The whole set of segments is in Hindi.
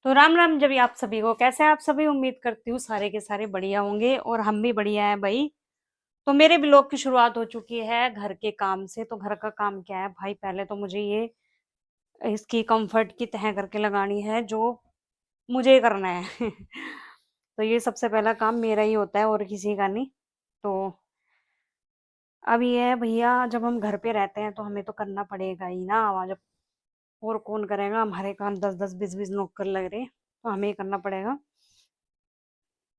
तो राम राम जब आप सभी को कैसे हैं आप सभी। उम्मीद करती हूँ सारे के सारे बढ़िया होंगे और हम भी बढ़िया हैं भाई। तो मेरे ब्लॉग की शुरुआत हो चुकी है घर के काम से। तो घर का काम क्या है भाई, पहले तो मुझे ये इसकी कंफर्ट की तह करके लगानी है जो मुझे करना है। तो ये सबसे पहला काम मेरा ही होता है और किसी का नहीं। तो अब ये है भैया, जब हम घर पे रहते हैं तो हमें तो करना पड़ेगा ही ना। जब और कौन करेगा, हमारे काम 10-10 20-20 नौकर लग रहे, तो हमें ही करना पड़ेगा।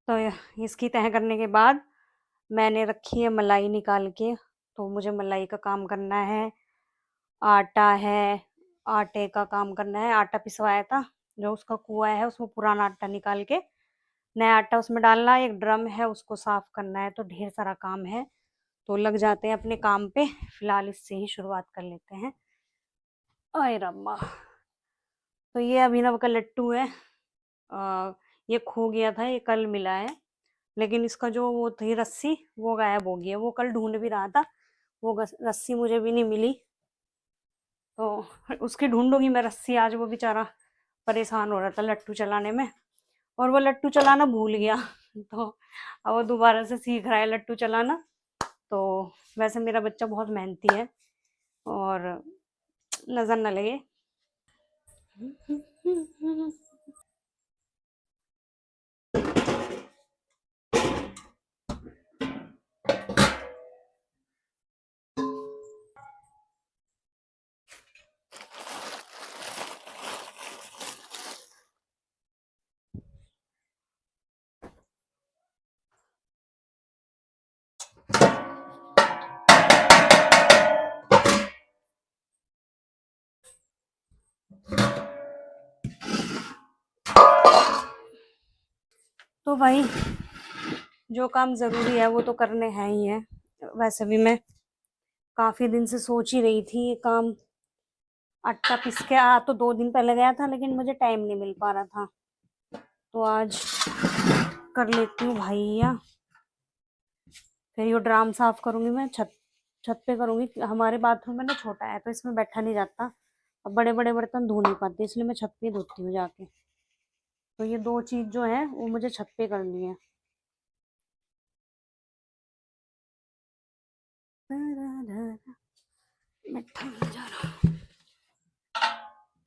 तो इसकी तह करने के बाद मैंने रखी है मलाई निकाल के। तो मुझे मलाई का काम करना है। आटा है, आटे का काम करना है। आटा पिसवाया था, जो उसका कुआ है उसमें पुराना आटा निकाल के नया आटा उसमें डालना है। एक ड्रम है उसको साफ करना है। तो ढेर सारा काम है। तो लग जाते हैं अपने काम पे। फिलहाल इससे ही शुरुआत कर लेते हैं। आय रब्बा। तो ये अभिनव का लट्टू है। ये खो गया था, ये कल मिला है। लेकिन इसका जो वो थी रस्सी, वो गायब हो गई है। वो कल ढूंढ भी रहा था, वो रस्सी मुझे भी नहीं मिली। तो उसकी ढूंढूंगी मैं रस्सी आज। वो बेचारा परेशान हो रहा था लट्टू चलाने में, और वो लट्टू चलाना भूल गया। तो अब वो दोबारा से सीख रहा है लट्टू चलाना। तो वैसे मेरा बच्चा बहुत मेहनती है, और नजर न लगे। तो भाई, जो काम जरूरी है वो तो करने हैं ही है। वैसे भी मैं काफी दिन से सोच ही रही थी ये काम। आटा पीस के आ तो 2 दिन पहले गया था, लेकिन मुझे टाइम नहीं मिल पा रहा था। तो आज कर लेती हूँ भैया। फिर ये ड्राम साफ करूंगी मैं। छत छत पे करूंगी। हमारे बाथरूम में ना छोटा है, तो इसमें बैठा नहीं जाता। अब बड़े बड़े बर्तन धो नहीं पाती, इसलिए मैं छत पे ही धोती हूँ जाके। तो ये दो चीज जो है वो मुझे छत पे करनी है। मिठा जा रहा।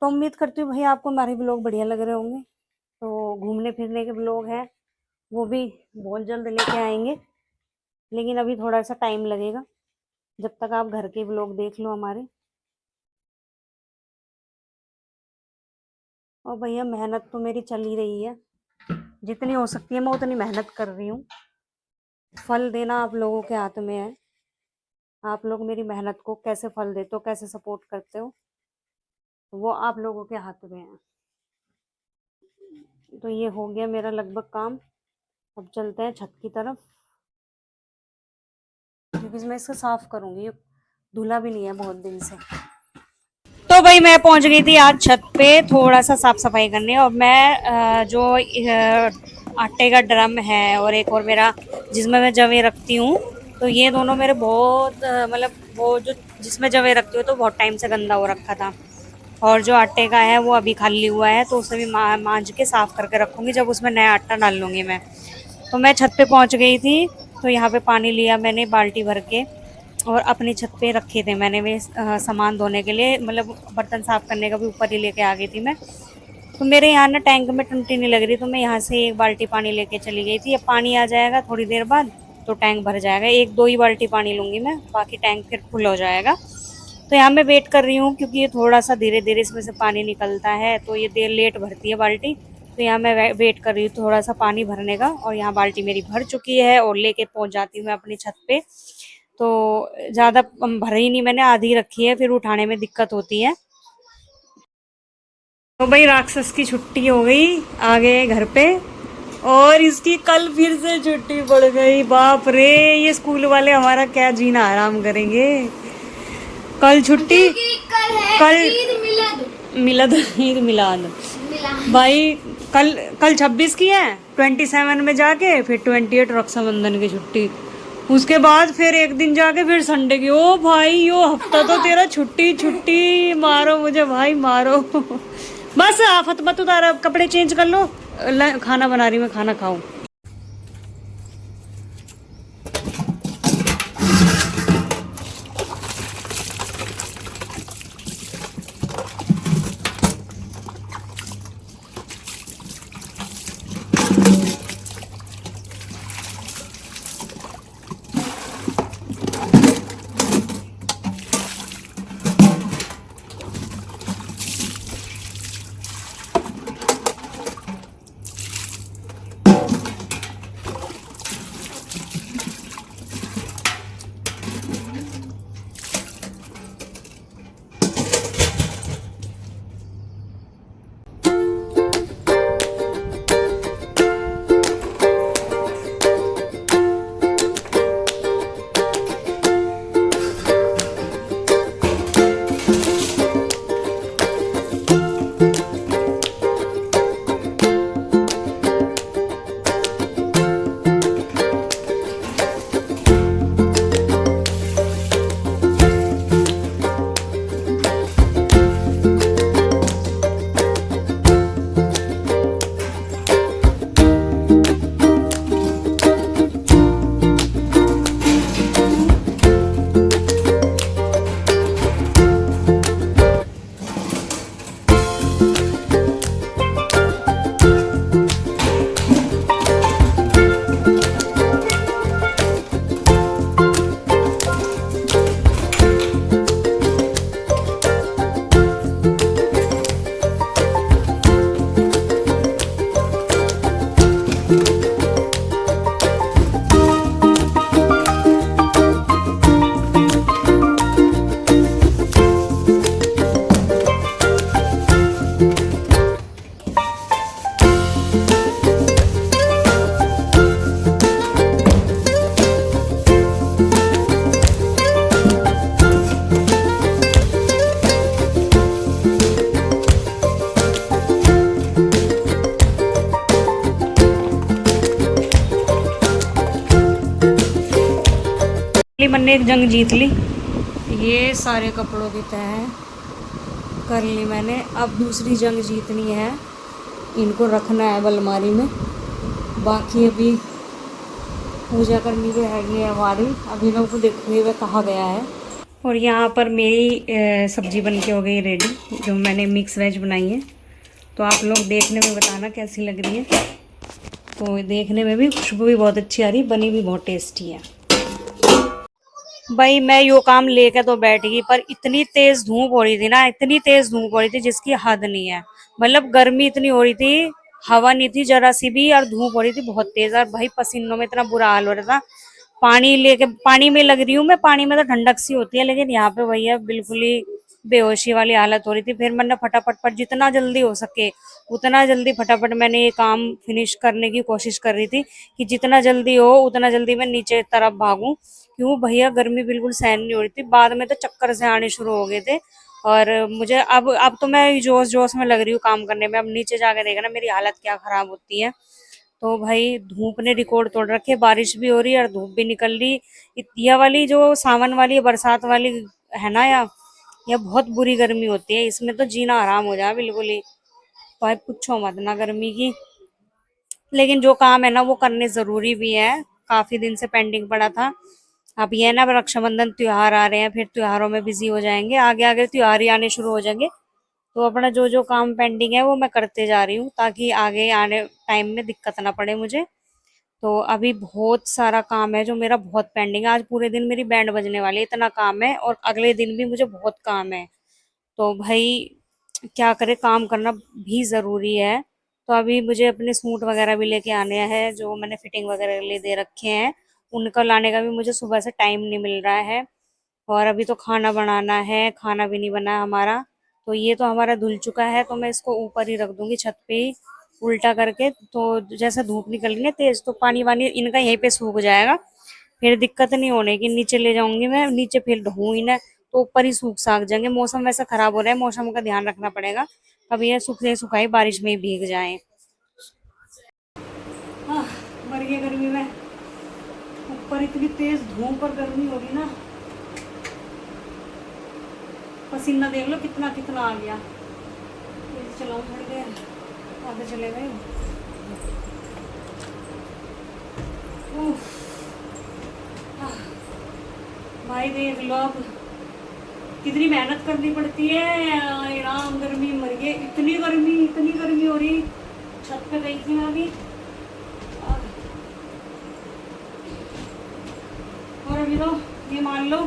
तो उम्मीद करती हूँ भैया आपको हमारे ब्लॉग बढ़िया लग रहे होंगे। तो घूमने फिरने के ब्लॉग हैं, वो भी बहुत जल्द लेके आएंगे। लेकिन अभी थोड़ा सा टाइम लगेगा, जब तक आप घर के ब्लॉग देख लो हमारे। और भैया मेहनत तो मेरी चल ही रही है। जितनी हो सकती है मैं उतनी मेहनत कर रही हूँ। फल देना आप लोगों के हाथ में है। आप लोग मेरी मेहनत को कैसे फल देते हो, कैसे सपोर्ट करते हो, वो आप लोगों के हाथ में है। तो ये हो गया मेरा लगभग काम। अब चलते हैं छत की तरफ, क्योंकि मैं इसको साफ करूंगी। ये धुला भी नहीं है बहुत दिन से। तो भाई मैं पहुंच गई थी आज छत पे थोड़ा सा साफ सफाई करने। और मैं जो आटे का ड्रम है और एक और मेरा जिसमें मैं जवे रखती हूँ, तो ये दोनों मेरे बहुत मतलब वो जो जिसमें जवे रखती हूँ तो बहुत टाइम से गंदा हो रखा था। और जो आटे का है वो अभी खाली हुआ है, तो उसे भी मांज के साफ करके रखूंगी जब उसमें नया आटा डाल लूंगी मैं। तो मैं छत पे पहुंच गई थी। तो यहाँ पे पानी लिया मैंने बाल्टी भर के, और अपनी छत पे रखे थे मैंने वे सामान धोने के लिए। मतलब बर्तन साफ करने का भी ऊपर ही लेके आ गई थी मैं। तो मेरे यहाँ ना टैंक में टंटी नहीं लग रही, तो मैं यहाँ से एक बाल्टी पानी लेके चली गई थी। अब पानी आ जाएगा थोड़ी देर बाद, तो टैंक भर जाएगा। एक दो ही बाल्टी पानी लूँगी मैं, बाकी टैंक फिर फुल हो जाएगा। तो यहाँ मैं वेट कर रही हूँ, क्योंकि ये थोड़ा सा धीरे धीरे इसमें से पानी निकलता है, तो ये देर लेट भरती है बाल्टी। तो यहाँ मैं वेट कर रही हूँ थोड़ा सा पानी भरने का। और यहाँ बाल्टी मेरी भर चुकी है और लेके पहुँच जाती हूँ मैं अपनी छत पे। तो ज़्यादा भरी ही नहीं मैंने, आधी रखी है, फिर उठाने में दिक्कत होती है। तो भाई राक्षस की छुट्टी हो गई, आ गए घर पे। और इसकी कल फिर से छुट्टी पड़ गई। बाप रे, ये स्कूल वाले हमारा क्या जीना आराम करेंगे। कल छुट्टी। कल मिलाद, ईद मिलाद भाई। कल कल 26 की है, 27 में जाके फिर 28 रक्षाबंधन की छुट्टी। उसके बाद फिर एक दिन जाके फिर संडे की। ओ भाई, यो हफ्ता तो तेरा छुट्टी छुट्टी। मारो मुझे भाई मारो। बस आफत मत उतार, अब कपड़े चेंज कर लो। खाना बना रही मैं, खाना खाओ। मैंने एक जंग जीत ली, ये सारे कपड़ों की तह कर ली मैंने। अब दूसरी जंग जीतनी है, इनको रखना है अलमारी में। बाकी अभी पूजा करनी भी हैगी है हमारी, अभी लोग को देखने में कहा गया है। और यहाँ पर मेरी सब्जी बन के हो गई रेडी, जो मैंने मिक्स वेज बनाई है। तो आप लोग देखने में बताना कैसी लग रही है। तो देखने में भी खुशबू भी बहुत अच्छी आ रही, बनी भी बहुत टेस्टी है। भाई मैं यो काम लेके तो बैठ गई, पर इतनी तेज धूप हो रही थी ना, इतनी तेज धूप हो रही थी जिसकी हद नहीं है। मतलब गर्मी इतनी हो रही थी, हवा नहीं थी जरा सी भी, और धूप हो रही थी बहुत तेज। और भाई पसीनों में इतना बुरा हाल हो रहा था। पानी लेके पानी में लग रही हूँ मैं, पानी में तो ठंडक सी होती है, लेकिन यहाँ पे भैया बिल्कुल ही बेहोशी वाली हालत हो रही थी। फिर मैंने फटाफट पर जितना जल्दी हो सके उतना जल्दी फटाफट मैंने ये काम फिनिश करने की कोशिश कर रही थी, कि जितना जल्दी हो उतना जल्दी मैं नीचे तरफ भागूं। क्यों भैया, गर्मी बिल्कुल सहन नहीं हो रही थी। बाद में तो चक्कर से आने शुरू हो गए थे। और मुझे अब तो मैं जोश जोश में लग रही हूँ काम करने में। अब नीचे जाके देखना मेरी हालत क्या खराब होती है। तो भाई धूप ने रिकॉर्ड तोड़ रखे, बारिश भी हो रही है और धूप भी निकल रही। यह वाली जो सावन वाली बरसात वाली है ना, यह बहुत बुरी गर्मी होती है, इसमें तो जीना आराम हो जाए बिल्कुल ही। भाई पूछो मत ना गर्मी की। लेकिन जो काम है ना वो करने जरूरी भी है, काफी दिन से पेंडिंग पड़ा था। अब ये ना रक्षाबंधन त्योहार आ रहे हैं, फिर त्योहारों में बिजी हो जाएंगे, आगे आगे त्योहार ही आने शुरू हो जाएंगे। तो अपना जो जो काम पेंडिंग है वो मैं करते जा रही हूँ, ताकि आगे आने टाइम में दिक्कत ना पड़े मुझे। तो अभी बहुत सारा काम है जो मेरा बहुत पेंडिंग है। आज पूरे दिन मेरी बैंड बजने वाली है, इतना काम है, और अगले दिन भी मुझे बहुत काम है। तो भाई क्या करे, काम करना भी ज़रूरी है। तो अभी मुझे अपने सूट वगैरह भी लेके आने हैं, जो मैंने फिटिंग वगैरह के लिए दे रखे हैं। उनका लाने का भी मुझे सुबह से टाइम नहीं मिल रहा है। और अभी तो खाना बनाना है, खाना भी नहीं बना है हमारा। तो ये तो हमारा धुल चुका है, तो मैं इसको ऊपर ही रख दूंगी छत पे ही उल्टा करके। तो जैसे धूप निकल रही है तेज, तो पानी वानी इनका यहीं पे सूख जाएगा, फिर दिक्कत नहीं होने की। नीचे ले जाऊंगी मैं, नीचे फिर ढूँ ही ना, तो ऊपर ही सूख साख जाएंगे। मौसम वैसा खराब हो रहा है, मौसम का ध्यान रखना पड़ेगा, कभी ये सूखे सुखाई बारिश में ही भीग जाए। मर गई गर्मी में, ऊपर इतनी तेज धूप और गर्मी होगी ना, पसीना देख लो कितना कितना आ गया। चलाऊं थोड़ी देर, आगे चले गए। उफ, भाई देख लो अब कितनी मेहनत करनी पड़ती है। राम गर्मी मर गए, इतनी गर्मी हो रही। छत पे गई थी मैं अभी, और अभी तो ये मान लो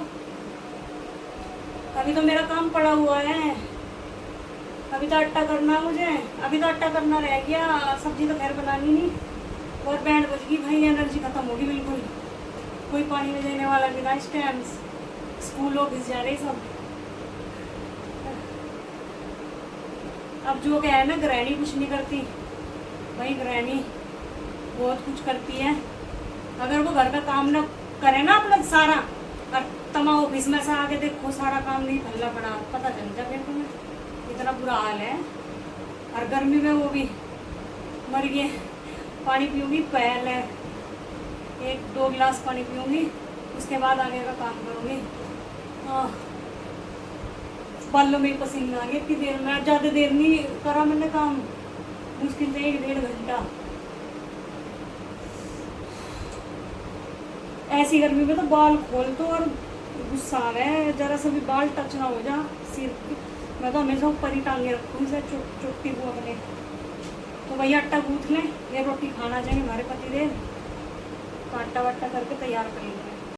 अभी तो मेरा काम पड़ा हुआ है। अभी तो आटा करना है मुझे, अभी तो आटा करना रह गया, सब्जी तो खैर बनानी नहीं। और बैंड बज गई भाई, एनर्जी खत्म होगी बिल्कुल। कोई पानी में देने वाला भी ना इस टाइम, स्कूल ऑफिस जा रहे सब। अब जो क्या है ना, गृहिणी कुछ नहीं करती भाई, गृहिणी बहुत कुछ करती है। अगर वो घर का काम ना करे ना अपना सारा, और तमा ऑफिस में से आके देखो सारा काम नहीं फैला पड़ा, पता चल जाए तुम्हें, इतना बुरा हाल है। और गर्मी में वो भी मर गए। पानी पीऊँगी पहले, 1-2 गिलास पानी पीऊँगी, उसके बाद आगे का काम करूँगी। बालों में पसीना आ गया इतनी देर में। ज़्यादा देर नहीं करा मैंने काम, मुश्किल से 1-1.5 घंटा। ऐसी गर्मी में तो बाल खोल तो और गुस्सा आ रहा है, जरा सा भी बाल टच ना हो जा सिर। मैं तो हमेशा ऊपर ही टांगे रखूँ इसे, चुटकी को अपने। तो भैया आटा गूँथ लें, ये रोटी खाना चाहिए हमारे पति देव, तो आटा वाटा करके तैयार कर लेंगे।